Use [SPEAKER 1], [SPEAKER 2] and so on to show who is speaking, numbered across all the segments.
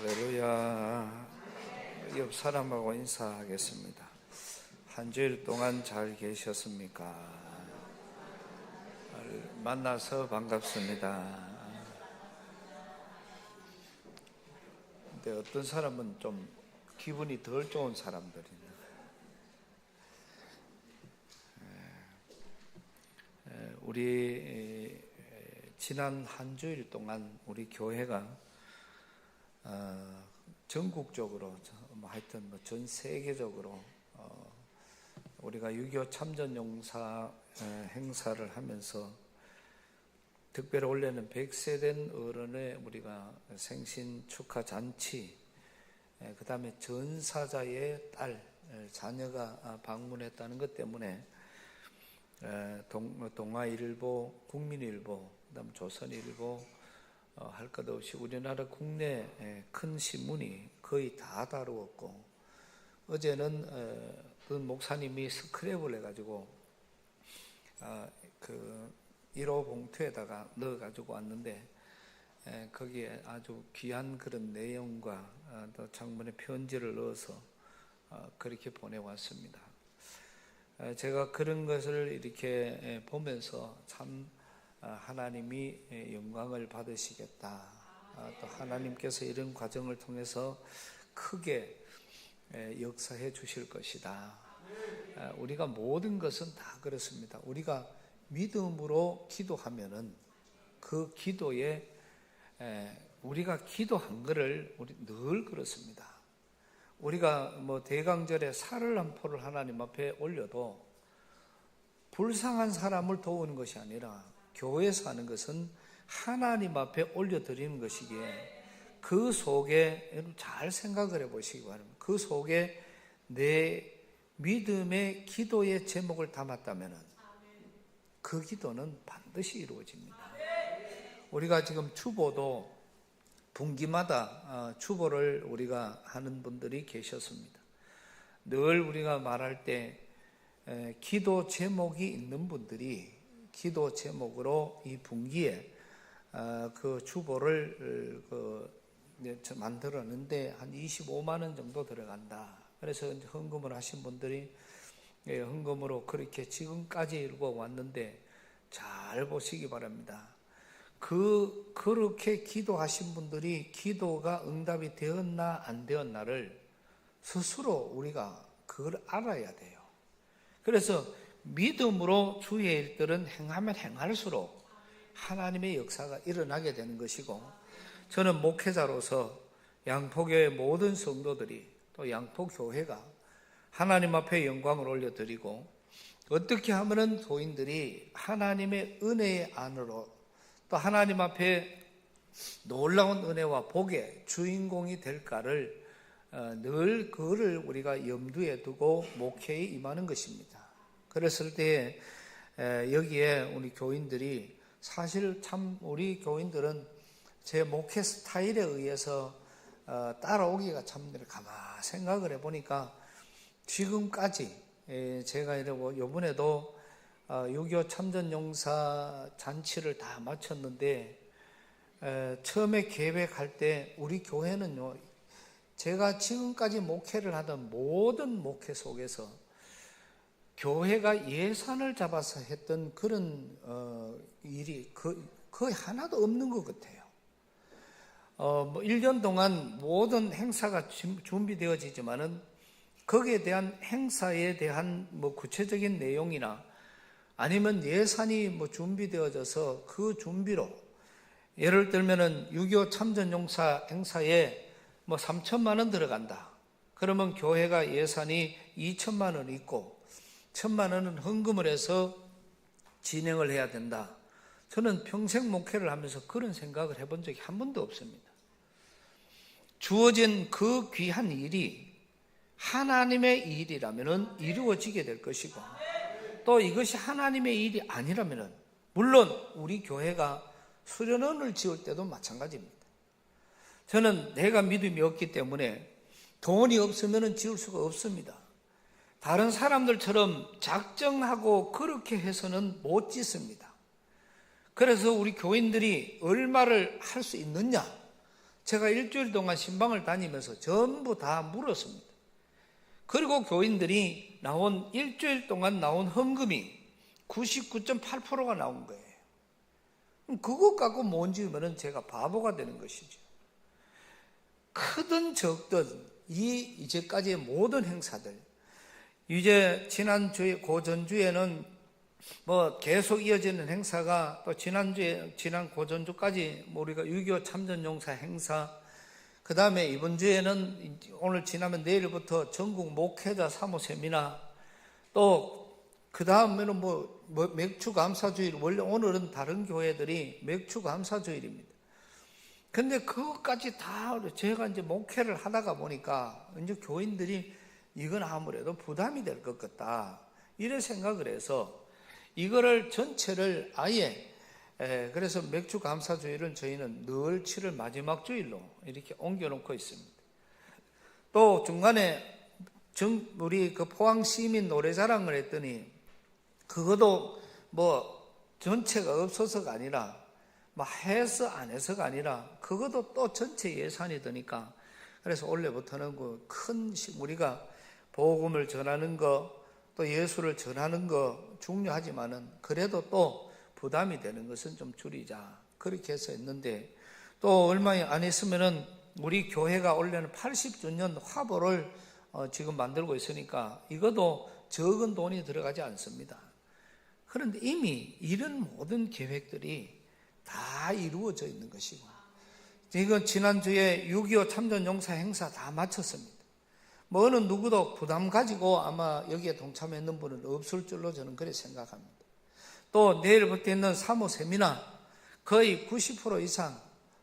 [SPEAKER 1] 할렐루야. 옆 사람하고 인사하겠습니다. 한 주일 동안 잘 계셨습니까? 만나서 반갑습니다. 근데 어떤 사람은 좀 기분이 덜 좋은 사람들이네. 우리 지난 한 주일 동안 우리 교회가 전국적으로 하여튼 전 세계적으로 우리가 6.25 참전용사 행사를 하면서 특별히 올해는 100세 된 어른의 우리가 생신 축하 잔치, 그 다음에 전사자의 딸, 자녀가 방문했다는 것 때문에 동아일보, 국민일보, 그 다음 조선일보 할 것 없이 우리나라 국내 큰 신문이 거의 다 다루었고, 어제는 그 목사님이 스크랩을 해가지고 그 1호 봉투에다가 넣어가지고 왔는데, 거기에 아주 귀한 그런 내용과 또 장문의 편지를 넣어서 그렇게 보내왔습니다. 제가 그런 것을 이렇게 보면서 참 하나님이 영광을 받으시겠다, 또 하나님께서 이런 과정을 통해서 크게 역사해 주실 것이다. 우리가 모든 것은 다 그렇습니다. 우리가 믿음으로 기도하면은 그 기도에 우리가 기도한 것을 우리 늘 그렇습니다. 우리가 대강절에 쌀을 한 포를 하나님 앞에 올려도 불쌍한 사람을 도우는 것이 아니라 교회에서 하는 것은 하나님 앞에 올려드리는 것이기에, 그 속에 잘 생각을 해보시기 바랍니다. 그 속에 내 믿음의 기도의 제목을 담았다면 그 기도는 반드시 이루어집니다. 우리가 지금 주보도 분기마다 주보를 우리가 하는 분들이 계셨습니다. 늘 우리가 말할 때 기도 제목이 있는 분들이 기도 제목으로 이 분기에 그 주보를 만들었는데 한 25만 원 정도 들어간다. 그래서 헌금을 하신 분들이 헌금으로 그렇게 지금까지 읽어 왔는데 잘 보시기 바랍니다. 그렇게 기도하신 분들이 기도가 응답이 되었나 안 되었나를 스스로 우리가 그걸 알아야 돼요. 그래서 믿음으로 주의 일들은 행하면 행할수록 하나님의 역사가 일어나게 되는 것이고, 저는 목회자로서 양포교회 모든 성도들이 또 양포교회가 하나님 앞에 영광을 올려드리고, 어떻게 하면 교인들이 하나님의 은혜의 안으로 또 하나님 앞에 놀라운 은혜와 복의 주인공이 될까를 늘 그거를 우리가 염두에 두고 목회에 임하는 것입니다. 그랬을 때 여기에 우리 교인들이 사실 참 우리 교인들은 제 목회 스타일에 의해서 따라오기가 참 가만 생각을 해보니까 지금까지 제가 이번에도 6.25 참전용사 잔치를 다 마쳤는데, 처음에 계획할 때 우리 교회는요, 제가 지금까지 목회를 하던 모든 목회 속에서 교회가 예산을 잡아서 했던 그런 일이 거의 하나도 없는 것 같아요. 1년 동안 모든 행사가 준비되어지지만은 거기에 대한 행사에 대한 구체적인 내용이나 아니면 예산이 준비되어져서 그 준비로, 예를 들면은 6.25 참전용사 행사에 3천만 원 들어간다. 그러면 교회가 예산이 2천만 원 있고 1천만 원은 헌금을 해서 진행을 해야 된다. 저는 평생 목회를 하면서 그런 생각을 해본 적이 한 번도 없습니다. 주어진 그 귀한 일이 하나님의 일이라면 이루어지게 될 것이고, 또 이것이 하나님의 일이 아니라면, 물론 우리 교회가 수련원을 지을 때도 마찬가지입니다. 저는 내가 믿음이 없기 때문에 돈이 없으면 지을 수가 없습니다. 다른 사람들처럼 작정하고 그렇게 해서는 못 짓습니다. 그래서 우리 교인들이 얼마를 할 수 있느냐, 제가 일주일 동안 신방을 다니면서 전부 다 물었습니다. 그리고 교인들이 일주일 동안 나온 헌금이 99.8%가 나온 거예요. 그것 갖고 못 지으면 제가 바보가 되는 것이죠. 크든 적든 이제까지의 모든 행사들, 이제 지난주에, 고전주에는 계속 이어지는 행사가 또 지난 고전주까지 우리가 6.25 참전용사 행사, 그 다음에 이번 주에는 오늘 지나면 내일부터 전국 목회자 사모 세미나, 또 그 다음에는 맥주 감사주일, 원래 오늘은 다른 교회들이 맥주 감사주일입니다. 근데 그것까지 다 제가 이제 목회를 하다가 보니까 이제 교인들이 이건 아무래도 부담이 될 것 같다, 이런 생각을 해서 이거를 전체를 아예, 그래서 맥주 감사주일은 저희는 늘 7월 마지막 주일로 이렇게 옮겨놓고 있습니다. 또 중간에 우리 그 포항 시민 노래자랑을 했더니 그것도 전체가 없어서가 아니라 해서 안 해서가 아니라 그것도 또 전체 예산이 드니까, 그래서 올해부터는 큰 우리가 복음을 전하는 거, 또 예수를 전하는 거 중요하지만은 그래도 또 부담이 되는 것은 좀 줄이자, 그렇게 해서 했는데, 또 얼마 안 있으면은 우리 교회가 올해는 80주년 화보를 지금 만들고 있으니까 이것도 적은 돈이 들어가지 않습니다. 그런데 이미 이런 모든 계획들이 다 이루어져 있는 것이고, 이건 지난주에 6.25 참전용사 행사 다 마쳤습니다. 어느 누구도 부담 가지고 아마 여기에 동참했는 분은 없을 줄로 저는 그렇게 생각합니다. 또 내일부터 있는 사모 세미나 거의 90% 이상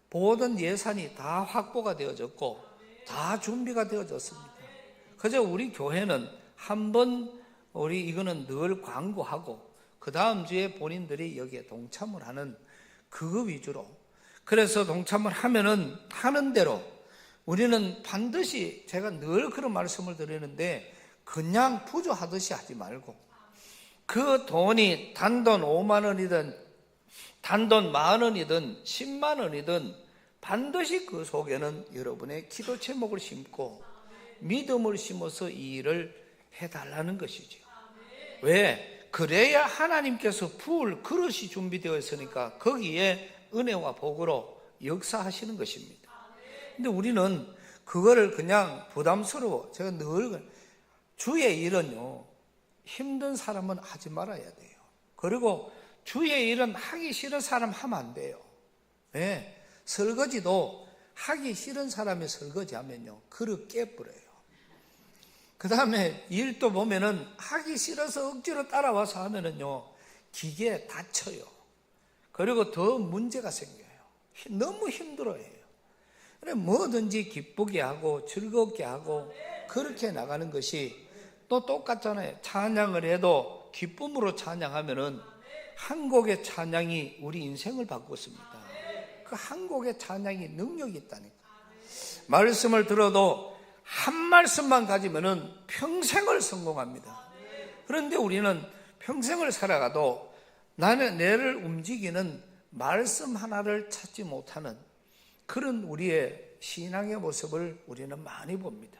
[SPEAKER 1] 모든 예산이 다 확보가 되어졌고 다 준비가 되어졌습니다. 그저 우리 교회는 한번 이거는 늘 광고하고 그 다음 주에 본인들이 여기에 동참을 하는 그거 위주로, 그래서 동참을 하면은 하는 대로 우리는 반드시, 제가 늘 그런 말씀을 드리는데, 그냥 부조하듯이 하지 말고 그 돈이 단돈 5만 원이든 단돈 10,000원이든 10만 원이든 반드시 그 속에는 여러분의 기도 제목을 심고 믿음을 심어서 이 일을 해달라는 것이죠. 왜? 그래야 하나님께서 부을 그릇이 준비되어 있으니까 거기에 은혜와 복으로 역사하시는 것입니다. 근데 우리는 그거를 그냥 부담스러워, 제가 늘 주의 일은요, 힘든 사람은 하지 말아야 돼요. 그리고 주의 일은 하기 싫은 사람 하면 안 돼요. 네. 설거지도 하기 싫은 사람이 설거지하면요, 그릇 깨버려요. 그 다음에 일도 보면은 하기 싫어서 억지로 따라와서 하면은요, 기계에 다쳐요. 그리고 더 문제가 생겨요. 너무 힘들어해요. 그래, 뭐든지 기쁘게 하고 즐겁게 하고 그렇게 나가는 것이 또 똑같잖아요. 찬양을 해도 기쁨으로 찬양하면은 한 곡의 찬양이 우리 인생을 바꿨습니다. 그 한 곡의 찬양이 능력이 있다니까. 말씀을 들어도 한 말씀만 가지면은 평생을 성공합니다. 그런데 우리는 평생을 살아가도 내를 움직이는 말씀 하나를 찾지 못하는 그런 우리의 신앙의 모습을 우리는 많이 봅니다.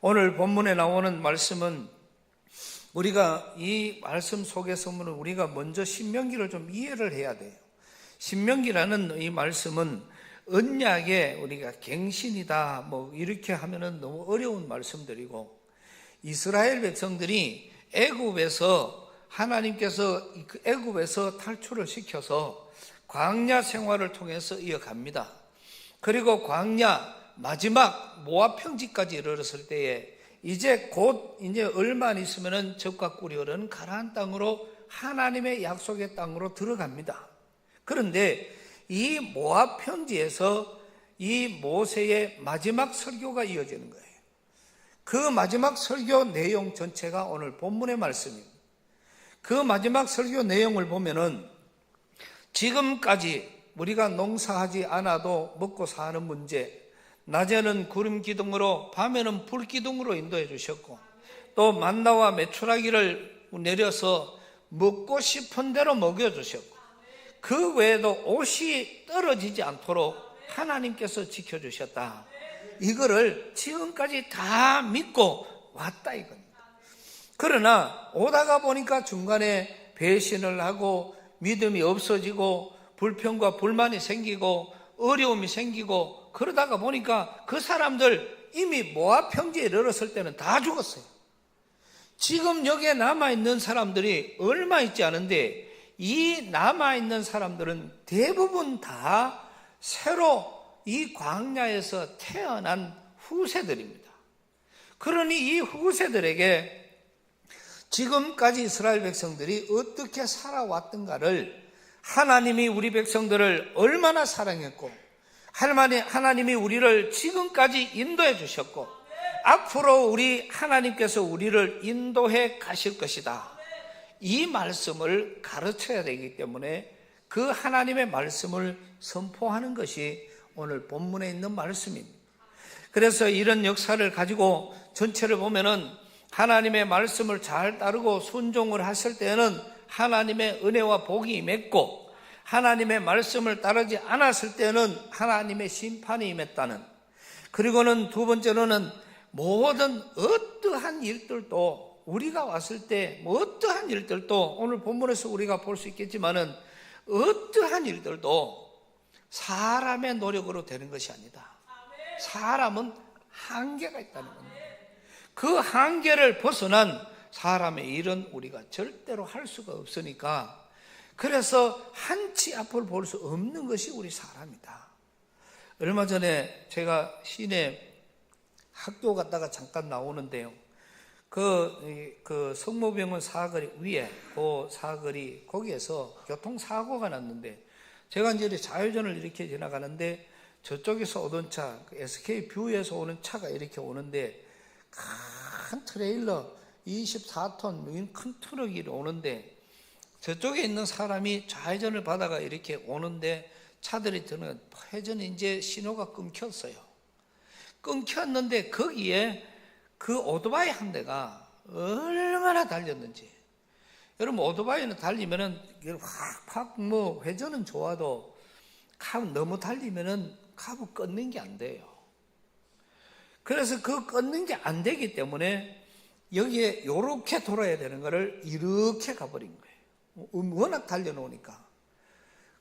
[SPEAKER 1] 오늘 본문에 나오는 말씀은, 우리가 이 말씀 속에서 우리가 먼저 신명기를 좀 이해를 해야 돼요. 신명기라는 이 말씀은 언약의 우리가 갱신이다, 이렇게 하면은 너무 어려운 말씀들이고, 이스라엘 백성들이 하나님께서 애굽에서 탈출을 시켜서 광야 생활을 통해서 이어갑니다. 그리고 광야 마지막 모압 평지까지 이르렀을 때에 이제 얼마 안 있으면은 젖과 꿀이 흐르는 가나안 땅으로, 하나님의 약속의 땅으로 들어갑니다. 그런데 이 모압 평지에서 이 모세의 마지막 설교가 이어지는 거예요. 그 마지막 설교 내용 전체가 오늘 본문의 말씀입니다. 그 마지막 설교 내용을 보면은 지금까지 우리가 농사하지 않아도 먹고 사는 문제, 낮에는 구름 기둥으로 밤에는 불 기둥으로 인도해 주셨고, 또 만나와 메추라기를 내려서 먹고 싶은 대로 먹여 주셨고, 그 외에도 옷이 떨어지지 않도록 하나님께서 지켜주셨다. 이거를 지금까지 다 믿고 왔다 이겁니다. 그러나 오다가 보니까 중간에 배신을 하고 믿음이 없어지고 불평과 불만이 생기고 어려움이 생기고 그러다가 보니까 그 사람들 이미 모압 평지에 이르렀을 때는 다 죽었어요. 지금 여기에 남아있는 사람들이 얼마 있지 않은데 이 남아있는 사람들은 대부분 다 새로 이 광야에서 태어난 후세들입니다. 그러니 이 후세들에게 지금까지 이스라엘 백성들이 어떻게 살아왔던가를 하나님이 우리 백성들을 얼마나 사랑했고 하나님이 우리를 지금까지 인도해 주셨고 앞으로 하나님께서 우리를 인도해 가실 것이다. 이 말씀을 가르쳐야 되기 때문에 그 하나님의 말씀을 선포하는 것이 오늘 본문에 있는 말씀입니다. 그래서 이런 역사를 가지고 전체를 보면은 하나님의 말씀을 잘 따르고 순종을 하실 때는 하나님의 은혜와 복이 임했고 하나님의 말씀을 따르지 않았을 때는 하나님의 심판이 임했다는, 그리고는 두 번째로는 모든 어떠한 일들도 우리가 왔을 때 어떠한 일들도 오늘 본문에서 우리가 볼 수 있겠지만은 어떠한 일들도 사람의 노력으로 되는 것이 아니다. 사람은 한계가 있다는 겁니다. 그 한계를 벗어난 사람의 일은 우리가 절대로 할 수가 없으니까 그래서 한치 앞을 볼 수 없는 것이 우리 사람이다. 얼마 전에 제가 시내 학교 갔다가 잠깐 나오는데요. 그 성모병원 사거리 위에 그 사거리 거기에서 교통사고가 났는데 제가 이제 자회전을 이렇게 지나가는데 저쪽에서 오던 차, SK 뷰에서 오는 차가 이렇게 오는데 큰 트레일러 24톤 큰 트럭이 오는데 저쪽에 있는 사람이 좌회전을 받아가 이렇게 오는데 차들이 드는 회전이 이제 신호가 끊겼어요. 끊겼는데 거기에 그 오토바이 한 대가 얼마나 달렸는지. 여러분 오토바이는 달리면은 확 뭐 회전은 좋아도 너무 달리면은 카브 끊는 게 안 돼요. 그래서 그 끊는 게 안 되기 때문에 여기에 요렇게 돌아야 되는 거를 이렇게 가버린 거예요. 워낙 달려놓으니까.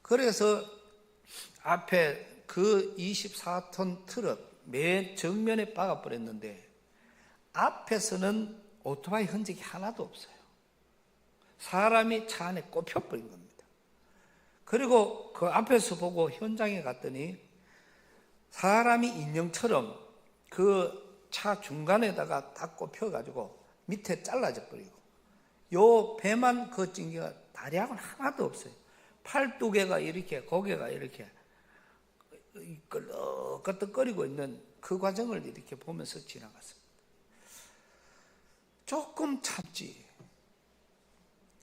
[SPEAKER 1] 그래서 앞에 그 24톤 트럭 맨 정면에 박아버렸는데 앞에서는 오토바이 흔적이 하나도 없어요. 사람이 차 안에 꼽혀버린 겁니다. 그리고 그 앞에서 보고 현장에 갔더니 사람이 인형처럼 그 차 중간에다가 딱 꼽혀가지고 밑에 잘라져 버리고 요 배만 그 찡기가 다리하고는 하나도 없어요. 팔 두 개가 이렇게 고개가 이렇게 끄덕끄덕거리고 있는 그 과정을 이렇게 보면서 지나갔습니다. 조금 참지.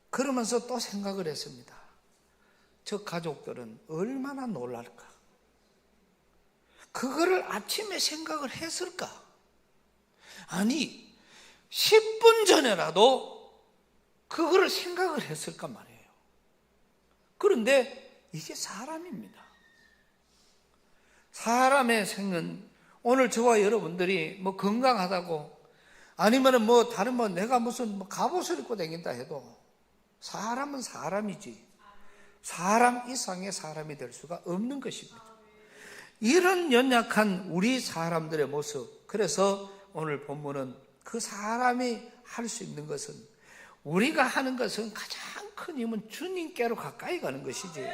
[SPEAKER 1] 그러면서 또 생각을 했습니다. 저 가족들은 얼마나 놀랄까? 그거를 아침에 생각을 했을까? 아니 10분 전에라도 그거를 생각을 했을까 말이에요. 그런데 이게 사람입니다. 사람의 생은 오늘 저와 여러분들이 뭐 건강하다고 아니면은 뭐 다른 뭐 내가 무슨 뭐 갑옷을 입고 다닌다 해도 사람은 사람이지 사람 이상의 사람이 될 수가 없는 것입니다. 이런 연약한 우리 사람들의 모습, 그래서 오늘 본문은 그 사람이 할 수 있는 것은 우리가 하는 것은 가장 큰 힘은 주님께로 가까이 가는 것이지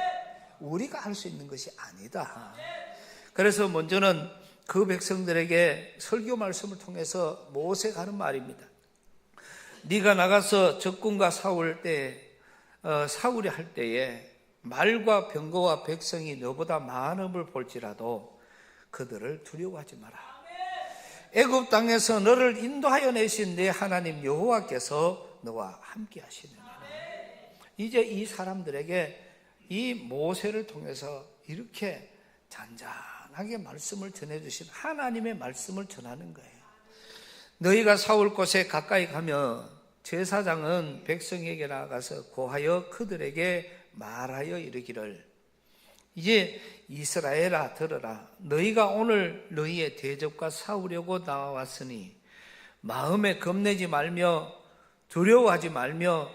[SPEAKER 1] 우리가 할 수 있는 것이 아니다. 그래서 먼저는 그 백성들에게 설교 말씀을 통해서 모세가 하는 말입니다. 네가 나가서 적군과 싸울 때 사울이 할 때에 말과 병거와 백성이 너보다 많음을 볼지라도 그들을 두려워하지 마라. 애굽 땅에서 너를 인도하여 내신 내 하나님 여호와께서 너와 함께 하시느니라. 이제 이 사람들에게 이 모세를 통해서 이렇게 잔잔하게 말씀을 전해주신 하나님의 말씀을 전하는 거예요. 너희가 사울 곳에 가까이 가면 제사장은 백성에게 나아가서 고하여 그들에게 말하여 이르기를 이제 이스라엘아 들으라. 너희가 오늘 너희의 대적과 싸우려고 나왔으니 마음에 겁내지 말며 두려워하지 말며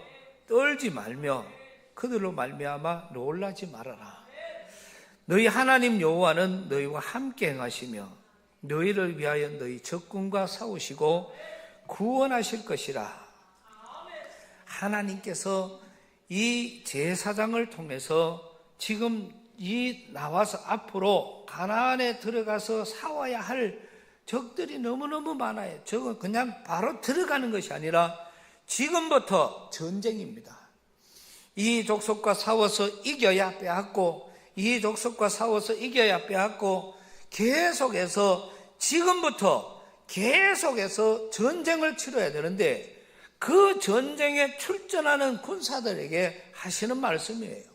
[SPEAKER 1] 떨지 말며 그들로 말미암아 놀라지 말아라. 너희 하나님 여호와는 너희와 함께 행하시며 너희를 위하여 너희 적군과 싸우시고 구원하실 것이라. 하나님께서 이 제사장을 통해서 지금 이 나와서 앞으로 가나안에 들어가서 싸워야 할 적들이 너무너무 많아요. 저건 그냥 바로 들어가는 것이 아니라 지금부터 전쟁입니다. 이 족속과 싸워서 이겨야 빼앗고, 이 족속과 싸워서 이겨야 빼앗고, 계속해서 지금부터 계속해서 전쟁을 치러야 되는데, 그 전쟁에 출전하는 군사들에게 하시는 말씀이에요.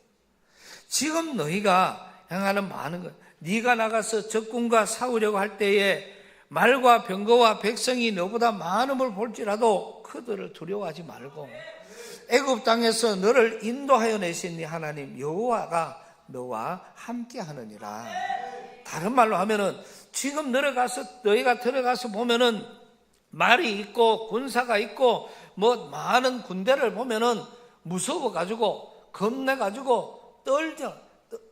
[SPEAKER 1] 지금 너희가 행하는 많은 것, 네가 나가서 적군과 싸우려고 할 때에 말과 병거와 백성이 너보다 많음을 볼지라도 그들을 두려워하지 말고, 애굽 땅에서 너를 인도하여 내신 네 하나님 여호와가 너와 함께 하느니라. 다른 말로 하면은 지금 너희가 들어가서 보면은 말이 있고 군사가 있고 뭐 많은 군대를 보면은 무서워가지고 겁내가지고 떨죠.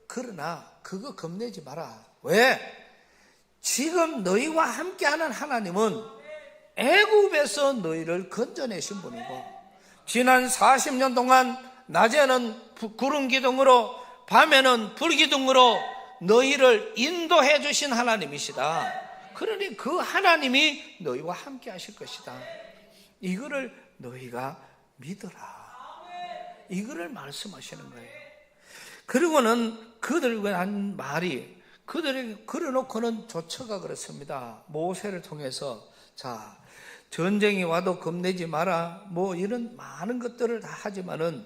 [SPEAKER 1] 그러나 그거 겁내지 마라. 왜? 지금 너희와 함께하는 하나님은 애굽에서 너희를 건져내신 분이고, 지난 40년 동안 낮에는 구름 기둥으로 밤에는 불 기둥으로 너희를 인도해 주신 하나님이시다. 그러니 그 하나님이 너희와 함께 하실 것이다. 이거를 너희가 믿어라. 이거를 말씀하시는 거예요. 그리고는 그들과 한 말이, 그들에게 그려놓고는 조처가 그렇습니다. 모세를 통해서, 자, 전쟁이 와도 겁내지 마라, 뭐 이런 많은 것들을 다 하지만은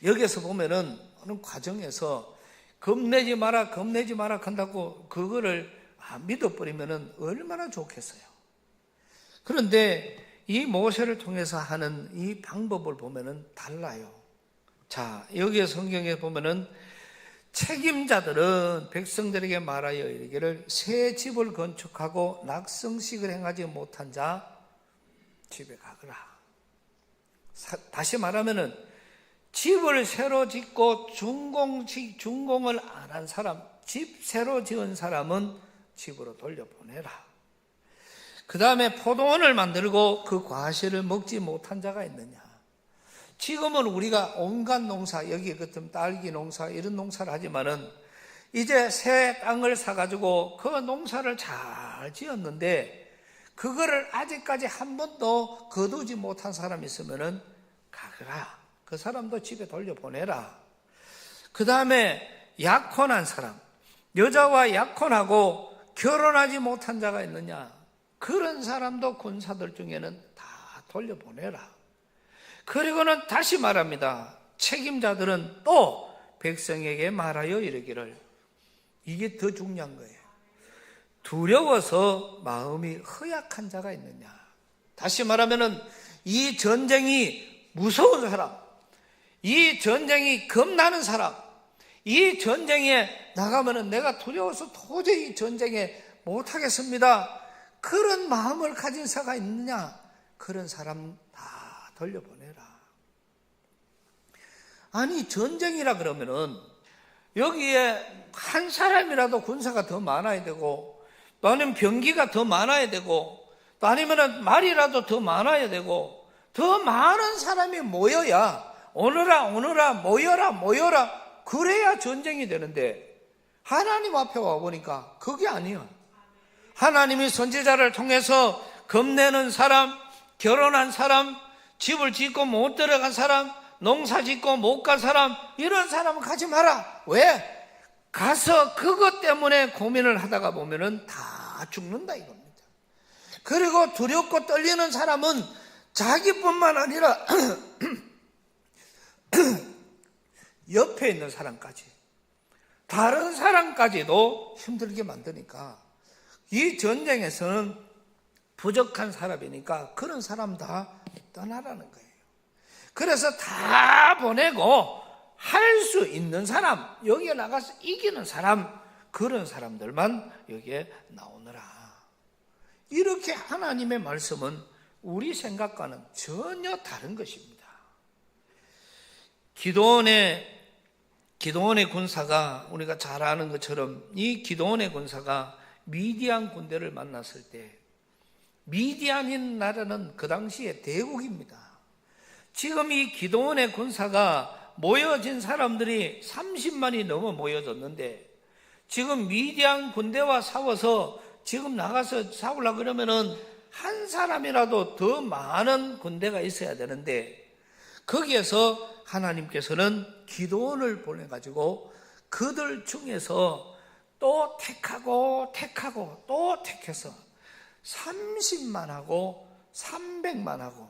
[SPEAKER 1] 여기서 보면은 어느 과정에서 겁내지 마라 한다고 그거를 믿어버리면은 얼마나 좋겠어요. 그런데 이 모세를 통해서 하는 이 방법을 보면은 달라요. 자, 여기에 성경에 보면은 책임자들은 백성들에게 말하여 이르기를 새 집을 건축하고 낙성식을 행하지 못한 자 집에 가거라. 다시 말하면은 집을 새로 짓고 준공을 안 한 사람, 집 새로 지은 사람은 집으로 돌려보내라. 그 다음에 포도원을 만들고 그 과실을 먹지 못한 자가 있느냐. 지금은 우리가 온갖 농사, 여기 같은 딸기 농사 이런 농사를 하지만은 이제 새 땅을 사가지고 그 농사를 잘 지었는데 그거를 아직까지 한 번도 거두지 못한 사람이 있으면은 가거라. 그 사람도 집에 돌려보내라. 그 다음에 약혼한 사람, 여자와 약혼하고 결혼하지 못한 자가 있느냐. 그런 사람도 군사들 중에는 다 돌려보내라. 그리고는 다시 말합니다. 책임자들은 또 백성에게 말하여 이르기를, 이게 더 중요한 거예요. 두려워서 마음이 허약한 자가 있느냐. 다시 말하면은 이 전쟁이 무서운 사람, 이 전쟁이 겁나는 사람, 이 전쟁에 나가면은 내가 두려워서 도저히 이 전쟁에 못하겠습니다, 그런 마음을 가진 자가 있느냐. 그런 사람 다 돌려보내라. 아니, 전쟁이라 그러면은 여기에 한 사람이라도 군사가 더 많아야 되고, 또 아니면 병기가 더 많아야 되고, 또 아니면 말이라도 더 많아야 되고, 더 많은 사람이 모여야, 오너라 모여라 그래야 전쟁이 되는데, 하나님 앞에 와보니까 그게 아니에요. 하나님이 선지자를 통해서 겁내는 사람, 결혼한 사람, 집을 짓고 못 들어간 사람, 농사 짓고 못 간 사람, 이런 사람은 가지 마라. 왜? 가서 그것 때문에 고민을 하다가 보면은 다 죽는다 이겁니다. 그리고 두렵고 떨리는 사람은 자기뿐만 아니라 옆에 있는 사람까지, 다른 사람까지도 힘들게 만드니까 이 전쟁에서는 부족한 사람이니까 그런 사람 다 떠나라는 거예요. 그래서 다 보내고 할 수 있는 사람, 여기에 나가서 이기는 사람, 그런 사람들만 여기에 나오느라. 이렇게 하나님의 말씀은 우리 생각과는 전혀 다른 것입니다. 기드온의 군사가, 우리가 잘 아는 것처럼 이 기드온의 군사가 미디안 군대를 만났을 때, 미디안인 나라는 그 당시에 대국입니다. 지금 이 기드온의 군사가 모여진 사람들이 30만이 넘어 모여졌는데, 지금 미디안 군대와 싸워서 지금 나가서 싸우려고 그러면은 한 사람이라도 더 많은 군대가 있어야 되는데, 거기에서 하나님께서는 기드온을 보내가지고 그들 중에서 또 택하고 또 택해서 30만하고 300만하고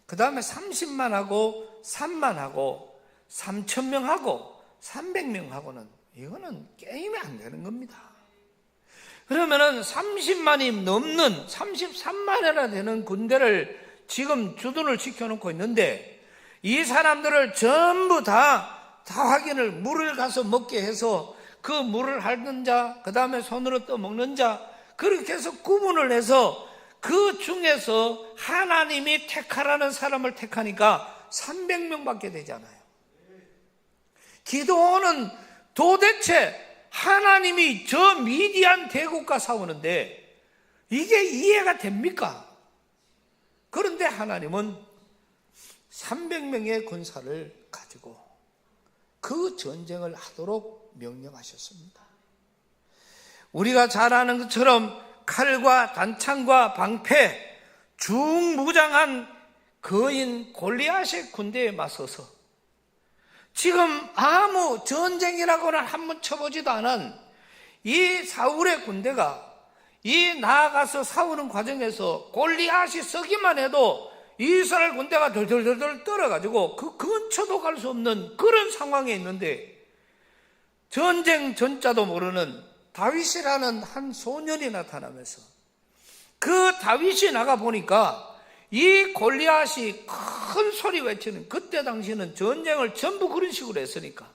[SPEAKER 1] 그 다음에 30만하고 3만하고 3,000명하고 300명하고는 이거는 게임이 안 되는 겁니다. 그러면은 30만이 넘는 33만이나 되는 군대를 지금 주둔을 시켜놓고 있는데, 이 사람들을 전부 다 확인을, 물을 가서 먹게 해서 그 물을 핥는 자, 그 다음에 손으로 떠먹는 자, 그렇게 해서 구분을 해서 그 중에서 하나님이 택하라는 사람을 택하니까 300명밖에 되잖아요. 기드온은 도대체 하나님이 저 미디안 대국과 싸우는데 이게 이해가 됩니까? 그런데 하나님은 300명의 군사를 가지고 그 전쟁을 하도록 명령하셨습니다. 우리가 잘 아는 것처럼 칼과 단창과 방패, 중무장한 거인 골리앗의 군대에 맞서서 지금 아무 전쟁이라고는 한번 쳐보지도 않은 이 사울의 군대가 이 나아가서 싸우는 과정에서 골리앗이 서기만 해도 이스라엘 군대가 덜덜덜 떨어가지고 그 근처도 갈 수 없는 그런 상황에 있는데, 전쟁 전자도 모르는 다윗이라는 한 소년이 나타나면서 그 다윗이 나가 보니까 이 골리앗이 큰 소리 외치는, 그때 당시는 전쟁을 전부 그런 식으로 했으니까,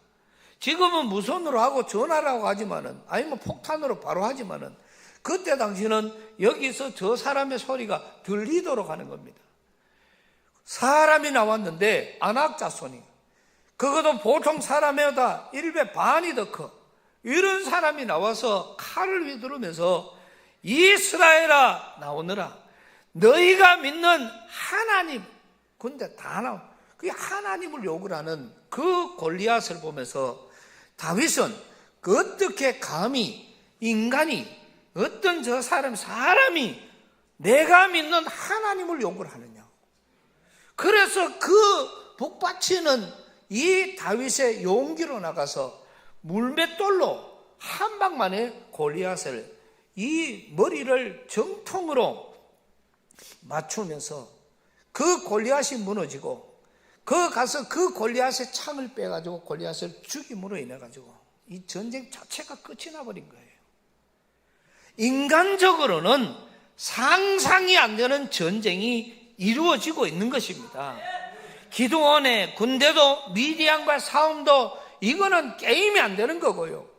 [SPEAKER 1] 지금은 무선으로 하고 전화라고 하지만은, 아니면 폭탄으로 바로 하지만은, 그때 당시는 여기서 저 사람의 소리가 들리도록 하는 겁니다. 사람이 나왔는데 안악자손이, 그것도 보통 사람보다 1배 반이 더 커. 이런 사람이 나와서 칼을 휘두르면서 이스라엘아 나오너라, 너희가 믿는 하나님, 근데 다 나와. 그 하나님을 욕을 하는 그 골리앗을 보면서 다윗은 어떻게 감히 인간이, 어떤 저 사람이 내가 믿는 하나님을 욕을 하느냐. 그래서 그 북받치는 이 다윗의 용기로 나가서 물맷돌로 한 방만에 골리앗을, 이 머리를 정통으로 맞추면서 그 골리앗이 무너지고, 그 가서 그 골리앗의 창을 빼가지고 골리앗을 죽임으로 인해가지고 이 전쟁 자체가 끝이 나버린 거예요. 인간적으로는 상상이 안 되는 전쟁이 이루어지고 있는 것입니다. 기드온의 군대도 미디안과 싸움도 이거는 게임이 안 되는 거고요.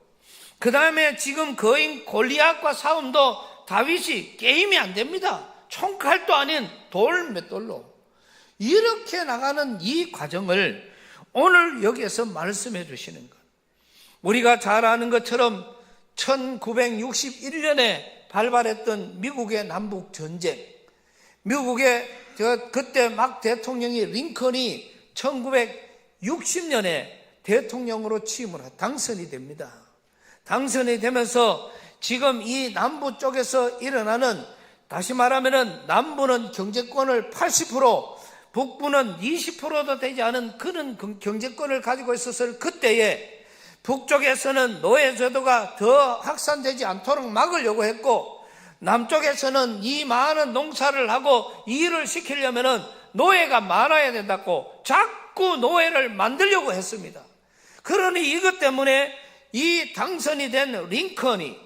[SPEAKER 1] 그 다음에 지금 거인 골리앗과 싸움도 다윗이 게임이 안 됩니다. 총칼도 아닌 돌맷돌로 이렇게 나가는 이 과정을 오늘 여기에서 말씀해 주시는 것. 우리가 잘 아는 것처럼 1961년에 발발했던 미국의 남북 전쟁, 미국의 그때 막 대통령이 링컨이 1960년에 대통령으로 당선이 됩니다. 당선이 되면서 지금 이 남부 쪽에서 일어나는, 다시 말하면은 남부는 경제권을 80%, 북부는 20%도 되지 않은 그런 경제권을 가지고 있었을 그때에 북쪽에서는 노예제도가 더 확산되지 않도록 막으려고 했고, 남쪽에서는 이 많은 농사를 하고 일을 시키려면은 노예가 많아야 된다고 자꾸 노예를 만들려고 했습니다. 그러니 이것 때문에 이 당선이 된 링컨이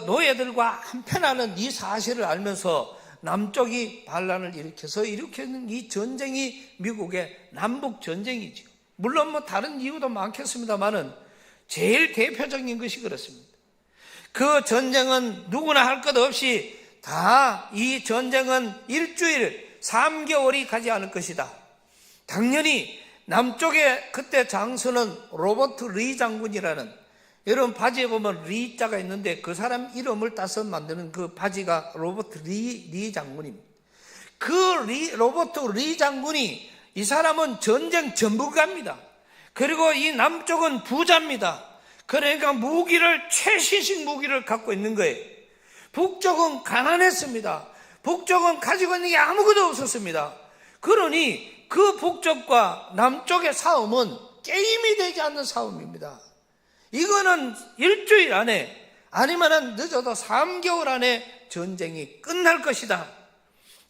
[SPEAKER 1] 노예들과 한편하는 이 사실을 알면서 남쪽이 반란을 일으켜서 일으키는 이 전쟁이 미국의 남북 전쟁이죠. 물론 뭐 다른 이유도 많겠습니다만은 제일 대표적인 것이 그렇습니다. 그 전쟁은 누구나 할 것 없이 다 이 전쟁은 일주일 3개월이 가지 않을 것이다. 당연히 남쪽에 그때 장수는 로버트 리 장군이라는, 여러분 바지에 보면 리자가 있는데 그 사람 이름을 따서 만드는 그 바지가 로버트 리 장군입니다. 그 로버트 리 장군이, 이 사람은 전쟁 전문가입니다. 그리고 이 남쪽은 부자입니다. 그러니까 최신식 무기를 갖고 있는 거예요. 북쪽은 가난했습니다. 북쪽은 가지고 있는 게 아무것도 없었습니다. 그러니 그 북쪽과 남쪽의 싸움은 게임이 되지 않는 싸움입니다. 이거는 일주일 안에, 아니면 늦어도 3개월 안에 전쟁이 끝날 것이다.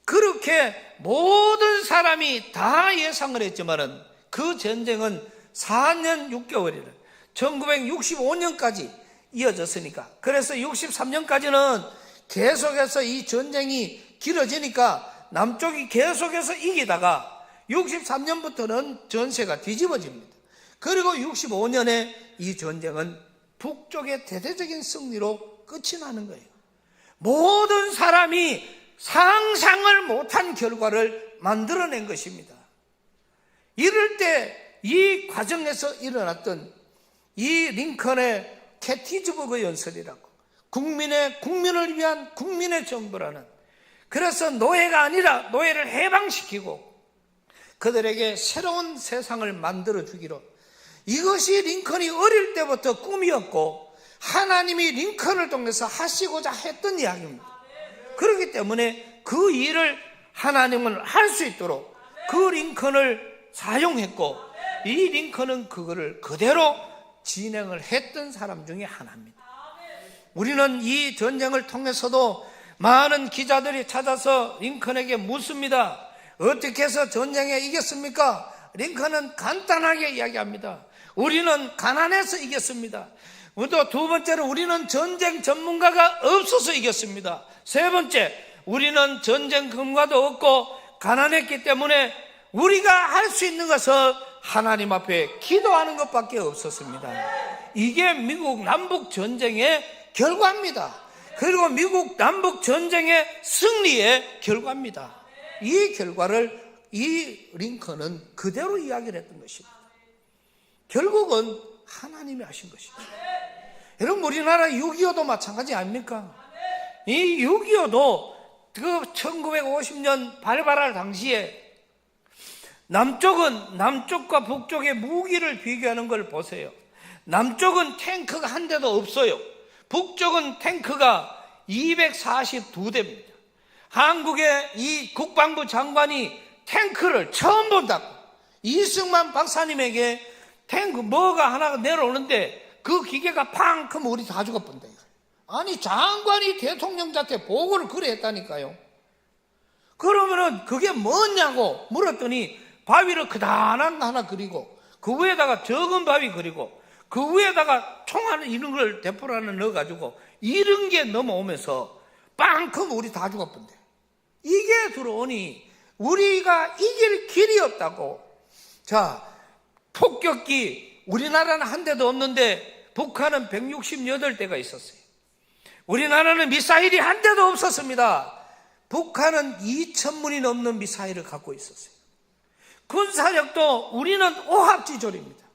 [SPEAKER 1] 그렇게 모든 사람이 다 예상을 했지만은 그 전쟁은 4년 6개월이래. 1965년까지 이어졌으니까. 그래서 63년까지는 계속해서 이 전쟁이 길어지니까 남쪽이 계속해서 이기다가 63년부터는 전세가 뒤집어집니다. 그리고 65년에 이 전쟁은 북쪽의 대대적인 승리로 끝이 나는 거예요. 모든 사람이 상상을 못한 결과를 만들어낸 것입니다. 이럴 때 이 과정에서 일어났던 이 링컨의 게티즈버그 연설이라고, 국민을 위한 국민의 정부라는, 그래서 노예가 아니라 노예를 해방시키고 그들에게 새로운 세상을 만들어주기로, 이것이 링컨이 어릴 때부터 꿈이었고 하나님이 링컨을 통해서 하시고자 했던 이야기입니다. 그렇기 때문에 그 일을 하나님은 할 수 있도록 그 링컨을 사용했고, 이 링컨은 그거를 그대로 진행을 했던 사람 중에 하나입니다. 우리는 이 전쟁을 통해서도 많은 기자들이 찾아서 링컨에게 묻습니다. 어떻게 해서 전쟁에 이겼습니까? 링컨은 간단하게 이야기합니다. 우리는 가난해서 이겼습니다. 또 두 번째로 우리는 전쟁 전문가가 없어서 이겼습니다. 세 번째, 우리는 전쟁 금과도 없고 가난했기 때문에 우리가 할 수 있는 것은 하나님 앞에 기도하는 것밖에 없었습니다. 이게 미국 남북 전쟁의 결과입니다. 그리고 미국 남북 전쟁의 승리의 결과입니다. 이 결과를 이 링컨은 그대로 이야기를 했던 것입니다. 결국은 하나님이 하신 것입니다. 여러분, 우리나라 6.25도 마찬가지 아닙니까? 이 6.25도 그 1950년 발발할 당시에 남쪽과 북쪽의 무기를 비교하는 걸 보세요. 남쪽은 탱크가 한 대도 없어요. 북쪽은 탱크가 242대입니다. 한국의 이 국방부 장관이 탱크를 처음 본다고, 이승만 박사님에게 탱크 뭐가 하나가 내려오는데 그 기계가 팡 크면 우리 다 죽어본다. 아니, 장관이 대통령한테 보고를 그래 했다니까요. 그러면은 그게 뭐냐고 물었더니 바위를 크다란 거 하나 그리고 그 위에다가 적은 바위 그리고 그 위에다가 총알 이런 걸 대포를 하나 넣어가지고 이런 게 넘어오면서 빵 크면 우리 다 죽어본대. 이게 들어오니 우리가 이길 길이 없다고. 자, 폭격기 우리나라는 한 대도 없는데 북한은 168대가 있었어요. 우리나라는 미사일이 한 대도 없었습니다. 북한은 2,000문이 넘는 미사일을 갖고 있었어요. 군사력도 우리는 오합지졸입니다.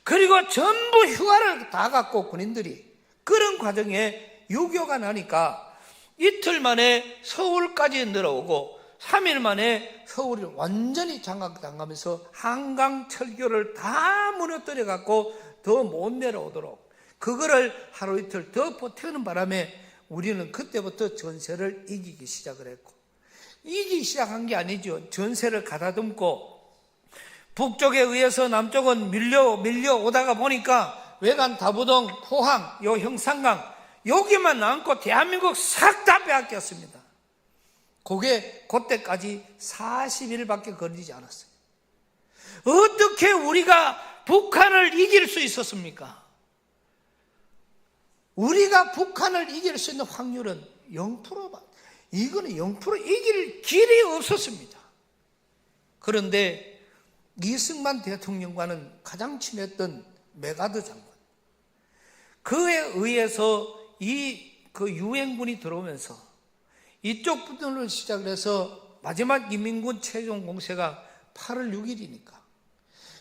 [SPEAKER 1] 그리고 전부 휴가를 다 갖고 군인들이, 그런 과정에 6.25가 나니까 이틀 만에 서울까지 늘어오고 3일 만에 서울이 완전히 장악당하면서 한강 철교를 다 무너뜨려 갖고 더 못 내려오도록, 그거를 하루 이틀 더 버티는 바람에 우리는 그때부터 전세를 이기기 시작을 했고, 이기기 시작한 게 아니죠. 전세를 가다듬고 북쪽에 의해서 남쪽은 밀려오다가 보니까 외관 다부동, 포항, 요 형산강 여기만 남고 대한민국 싹 다 빼앗겼습니다. 그게 그때까지 40일밖에 걸리지 않았어요. 어떻게 우리가 북한을 이길 수 있었습니까? 우리가 북한을 이길 수 있는 확률은 0%만. 이거는 0% 이길 길이 없었습니다. 그런데 이승만 대통령과는 가장 친했던 메가드 장관, 그에 의해서 그 유엔군이 들어오면서 이쪽 분들을 시작을 해서 마지막 인민군 최종 공세가 8월 6일이니까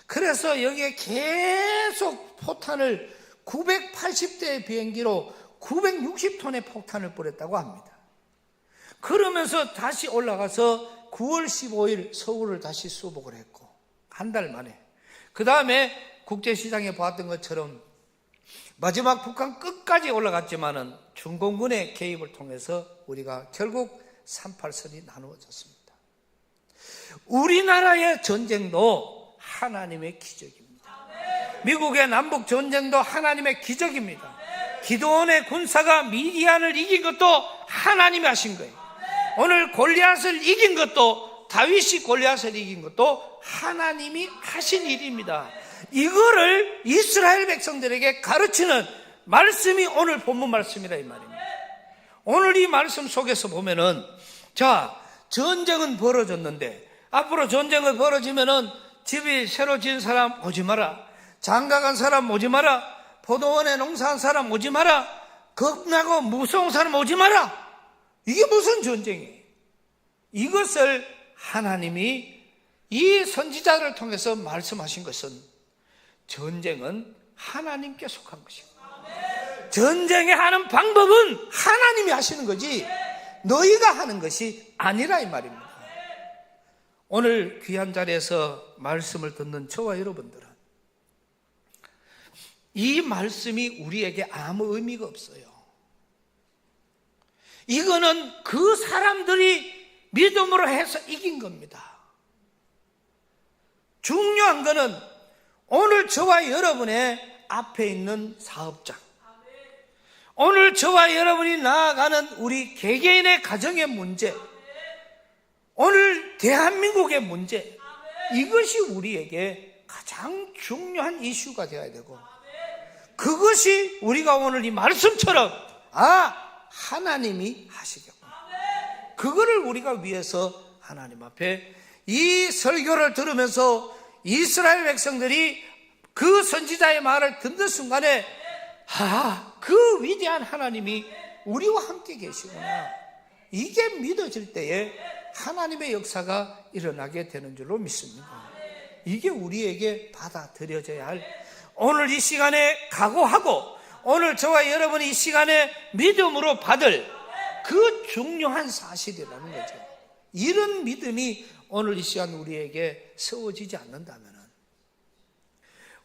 [SPEAKER 1] 그래서 여기에 계속 포탄을 980대의 비행기로 960톤의 폭탄을 뿌렸다고 합니다. 그러면서 다시 올라가서 9월 15일 서울을 다시 수복을 했고 한 달 만에 그 다음에 국제시장에 보았던 것처럼 마지막 북한 끝까지 올라갔지만은 중공군의 개입을 통해서 우리가 결국 38선이 나누어졌습니다. 우리나라의 전쟁도 하나님의 기적입니다. 미국의 남북 전쟁도 하나님의 기적입니다. 기드온의 군사가 미디안을 이긴 것도 하나님이 하신 거예요. 오늘 골리앗을 이긴 것도, 다윗이 골리앗을 이긴 것도 하나님이 하신 일입니다. 이거를 이스라엘 백성들에게 가르치는 말씀이 오늘 본문 말씀이라 이 말입니다. 오늘 이 말씀 속에서 보면은, 자, 전쟁은 벌어졌는데 앞으로 전쟁이 벌어지면은 집이 새로 지은 사람 오지 마라, 장가간 사람 오지 마라, 포도원에 농사한 사람 오지 마라, 겁나고 무서운 사람 오지 마라. 이게 무슨 전쟁이에요? 이것을 하나님이 이 선지자를 통해서 말씀하신 것은 전쟁은 하나님께 속한 것이고 전쟁에 하는 방법은 하나님이 하시는 거지 너희가 하는 것이 아니라 이 말입니다. 오늘 귀한 자리에서 말씀을 듣는 저와 여러분들은 이 말씀이 우리에게 아무 의미가 없어요. 이거는 그 사람들이 믿음으로 해서 이긴 겁니다. 중요한 것은 오늘 저와 여러분의 앞에 있는 사업장, 오늘 저와 여러분이 나아가는 우리 개개인의 가정의 문제, 오늘 대한민국의 문제, 이것이 우리에게 가장 중요한 이슈가 되어야 되고 그것이 우리가 오늘 이 말씀처럼 하나님이 하시겠구나, 그거를 우리가 위해서 하나님 앞에 이 설교를 들으면서 이스라엘 백성들이 그 선지자의 말을 듣는 순간에 그 위대한 하나님이 우리와 함께 계시구나, 이게 믿어질 때에 하나님의 역사가 일어나게 되는 줄로 믿습니다. 이게 우리에게 받아들여져야 할, 오늘 이 시간에 각오하고 오늘 저와 여러분이 이 시간에 믿음으로 받을 그 중요한 사실이라는 거죠. 이런 믿음이 오늘 이 시간 우리에게 세워지지 않는다면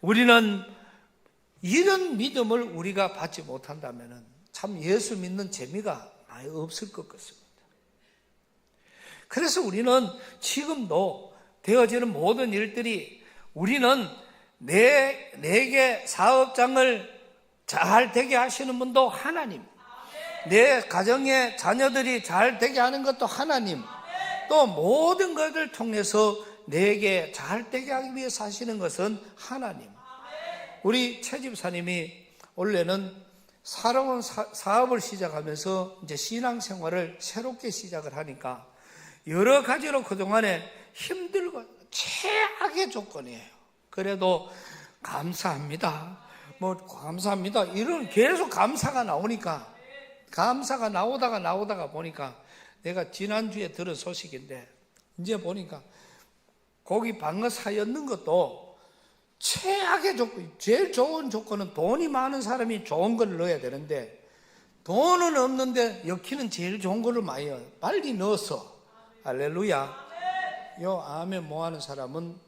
[SPEAKER 1] 우리는 이런 믿음을 우리가 받지 못한다면 참 예수 믿는 재미가 많이 없을 것 같습니다. 그래서 우리는 지금도 되어지는 모든 일들이 우리는 내게 사업장을 잘 되게 하시는 분도 하나님, 내 가정의 자녀들이 잘 되게 하는 것도 하나님, 또 모든 것을 통해서 내게 잘 되게 하기 위해서 하시는 것은 하나님. 우리 최 집사님이 원래는 새로운 사업을 시작하면서 이제 신앙생활을 새롭게 시작을 하니까 여러 가지로 그동안에 힘들고 최악의 조건이에요. 그래도 감사합니다, 감사합니다, 이런 계속 감사가 나오니까, 감사가 나오다가 보니까 내가 지난주에 들은 소식인데 이제 보니까 거기 방어 사였는 것도 최악의 조건, 제일 좋은 조건은 돈이 많은 사람이 좋은 걸 넣어야 되는데 돈은 없는데 넣기는 제일 좋은 거를 많이 빨리 넣어서, 할렐루야. 요 아멘 뭐 하는 사람은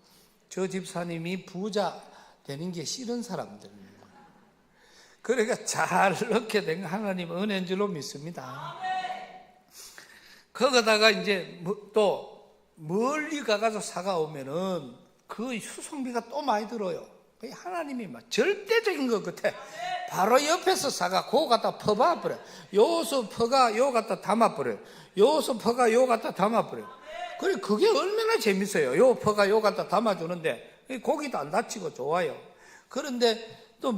[SPEAKER 1] 저 집사님이 부자 되는 게 싫은 사람들입니다. 그러니까 잘 넣게 된 하나님 은혜인 줄로 믿습니다. 거기다가 이제 또 멀리 가가지고 사가 오면은 그 수송비가 또 많이 들어요. 하나님이 막 절대적인 것 같아. 바로 옆에서 사가 그거 갖다 퍼봐버려. 요소 퍼가 요 갖다 담아버려. 요소 퍼가 요 갖다 담아버려. 그래, 그게 얼마나 재밌어요. 요 퍼가 요 갖다 담아주는데 고기도 안 다치고 좋아요. 그런데 또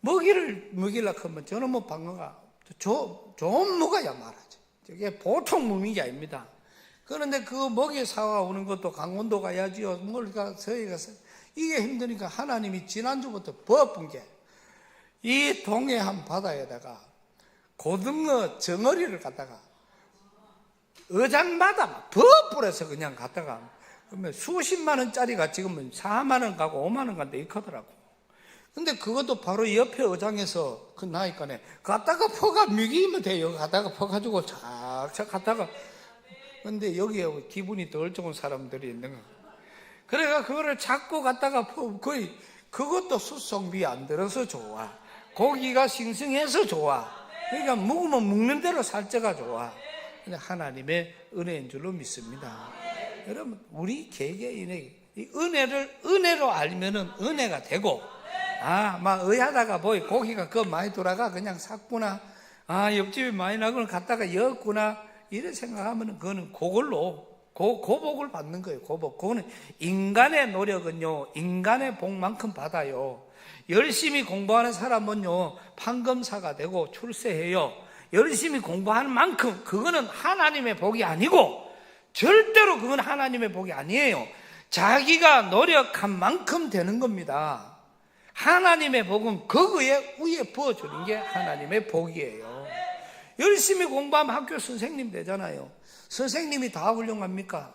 [SPEAKER 1] 먹이를 먹이려고 하면 저는 방어가 좋은 먹어야 말하지. 이게 보통 먹는 게 아닙니다. 그런데 그 먹이 사와 오는 것도 강원도 가야지요. 뭘가 저희 가서 이게 힘드니까 하나님이 지난주부터 버픈 게 이 동해안 바다에다가 고등어 정어리를 갖다가 어장마다 막 버풀어서 그냥 갖다가 그러면 수십만 원짜리가 지금은 4만 원 가고 5만 원 간데 이렇더라고. 근데 그것도 바로 옆에 어장에서 그 나니까네 갖다가 퍼가 미기면 돼요. 갖다가 퍼가지고 착착 갖다가. 근데 여기에 기분이 덜 좋은 사람들이 있는 거야. 그래가 그거를 자꾸 갖다가 퍼 거의 그것도 수송비 안 들어서 좋아. 고기가 싱싱해서 좋아. 그러니까 먹으면 먹는 대로 살쪄가 좋아. 근데 하나님의 은혜인 줄로 믿습니다. 여러분 우리 개개인의 이 은혜를 은혜로 알면은 은혜가 되고 막 의하다가 보이 고기가 그 많이 돌아가 그냥 샀구나. 옆집에 많이 나고는 갖다가 였구나. 이래 생각하면은 그거는 그걸로 고복을 받는 거예요. 고복. 그거는 인간의 노력은요 인간의 복만큼 받아요. 열심히 공부하는 사람은요 판검사가 되고 출세해요. 열심히 공부하는 만큼 그거는 하나님의 복이 아니고 절대로 그건 하나님의 복이 아니에요. 자기가 노력한 만큼 되는 겁니다. 하나님의 복은 그거에 위에 부어주는 게 하나님의 복이에요. 열심히 공부하면 학교 선생님 되잖아요. 선생님이 다 훌륭합니까?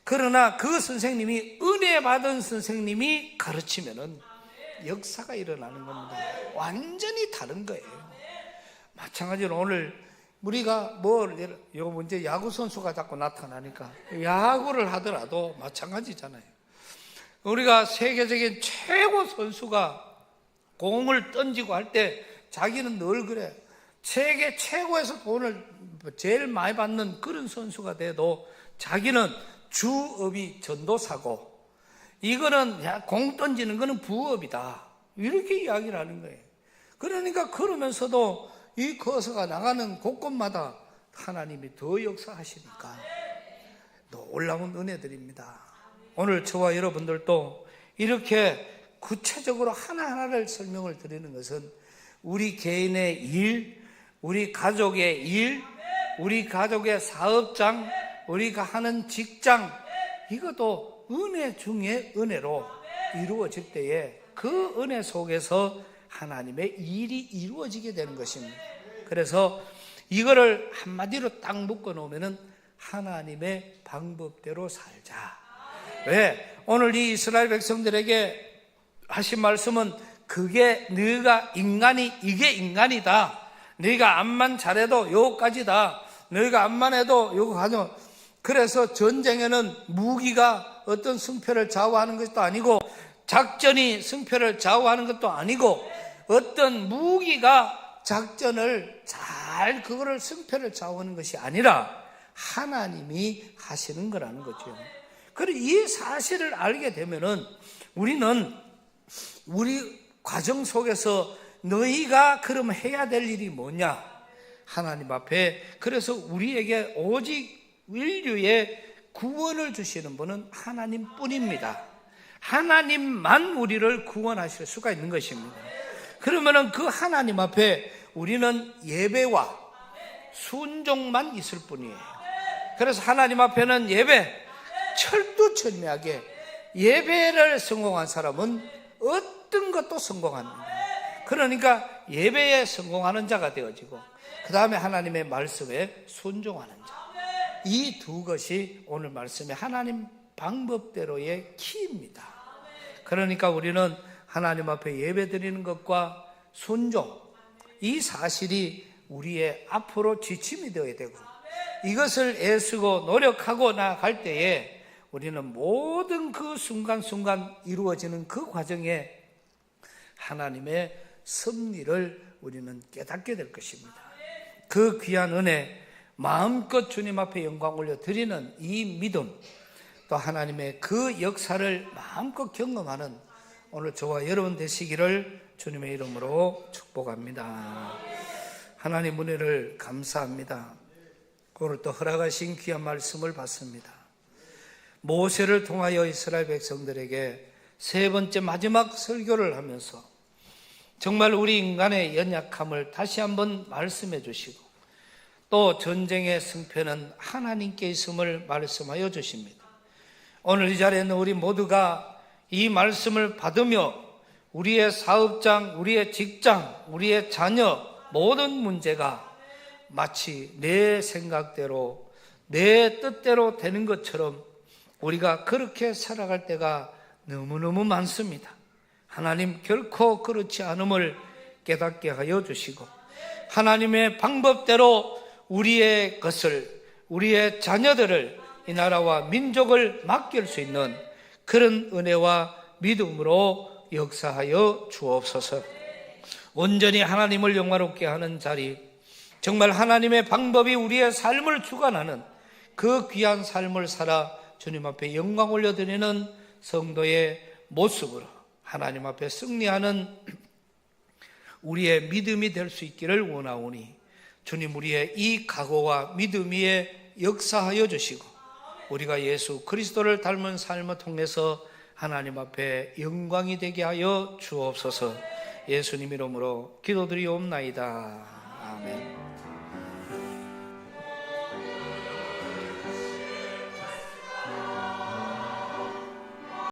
[SPEAKER 1] 그러나 그 선생님이 은혜 받은 선생님이 가르치면은 역사가 일어나는 겁니다. 완전히 다른 거예요. 마찬가지로 오늘 우리가 요 문제 야구 선수가 자꾸 나타나니까 야구를 하더라도 마찬가지잖아요. 우리가 세계적인 최고 선수가 공을 던지고 할 때 자기는 늘 그래. 세계 최고에서 돈을 제일 많이 받는 그런 선수가 돼도 자기는 주업이 전도사고 이거는 공 던지는 거는 부업이다. 이렇게 이야기를 하는 거예요. 그러니까 그러면서도 이 거서가 나가는 곳곳마다 하나님이 더 역사하시니까 놀라운 은혜들입니다. 오늘 저와 여러분들도 이렇게 구체적으로 하나하나를 설명을 드리는 것은 우리 개인의 일, 우리 가족의 일, 우리 가족의 사업장, 우리가 하는 직장, 이것도 은혜 중에 은혜로 이루어질 때에 그 은혜 속에서 하나님의 일이 이루어지게 되는 것입니다. 그래서 이거를 한마디로 딱 묶어 놓으면은 하나님의 방법대로 살자. 왜? 오늘 이 이스라엘 백성들에게 하신 말씀은 그게 너희가 인간이 이게 인간이다. 너희가 암만 잘해도 요거까지다. 너희가 암만 해도 요거 가져. 그래서 전쟁에는 무기가 어떤 승패를 좌우하는 것도 아니고 작전이 승패를 좌우하는 것도 아니고 어떤 무기가 작전을 잘 그거를 승패를 좌우하는 것이 아니라 하나님이 하시는 거라는 거죠. 그리고 이 사실을 알게 되면은 우리는 우리 과정 속에서 너희가 그럼 해야 될 일이 뭐냐? 하나님 앞에 그래서 우리에게 오직 인류의 구원을 주시는 분은 하나님뿐입니다. 하나님만 우리를 구원하실 수가 있는 것입니다. 그러면은 그 하나님 앞에 우리는 예배와 순종만 있을 뿐이에요. 그래서 하나님 앞에는 예배, 철두철미하게 예배를 성공한 사람은 어떤 것도 성공합니다. 그러니까 예배에 성공하는 자가 되어지고 그 다음에 하나님의 말씀에 순종하는 자. 이 두 것이 오늘 말씀의 하나님 방법대로의 키입니다. 그러니까 우리는 하나님 앞에 예배 드리는 것과 순종, 이 사실이 우리의 앞으로 지침이 되어야 되고 이것을 애쓰고 노력하고 나아갈 때에 우리는 모든 그 순간순간 이루어지는 그 과정에 하나님의 섭리를 우리는 깨닫게 될 것입니다. 그 귀한 은혜, 마음껏 주님 앞에 영광 올려 드리는 이 믿음, 또 하나님의 그 역사를 마음껏 경험하는 오늘 저와 여러분 되시기를 주님의 이름으로 축복합니다. 하나님 은혜를 감사합니다. 오늘 또 허락하신 귀한 말씀을 받습니다. 모세를 통하여 이스라엘 백성들에게 세 번째 마지막 설교를 하면서 정말 우리 인간의 연약함을 다시 한번 말씀해 주시고 또 전쟁의 승패는 하나님께 있음을 말씀하여 주십니다. 오늘 이 자리에 있는 우리 모두가 이 말씀을 받으며 우리의 사업장, 우리의 직장, 우리의 자녀 모든 문제가 마치 내 생각대로 내 뜻대로 되는 것처럼 우리가 그렇게 살아갈 때가 너무너무 많습니다. 하나님 결코 그렇지 않음을 깨닫게 하여 주시고 하나님의 방법대로 우리의 것을, 우리의 자녀들을, 이 나라와 민족을 맡길 수 있는 그런 은혜와 믿음으로 역사하여 주옵소서. 온전히 하나님을 영화롭게 하는 자리, 정말 하나님의 방법이 우리의 삶을 주관하는 그 귀한 삶을 살아 주님 앞에 영광 올려드리는 성도의 모습으로 하나님 앞에 승리하는 우리의 믿음이 될 수 있기를 원하오니 주님, 우리의 이 각오와 믿음 위에 역사하여 주시고 우리가 예수 그리스도를 닮은 삶을 통해서 하나님 앞에 영광이 되게 하여 주옵소서. 예수님 이름으로 기도드리옵나이다. 아멘.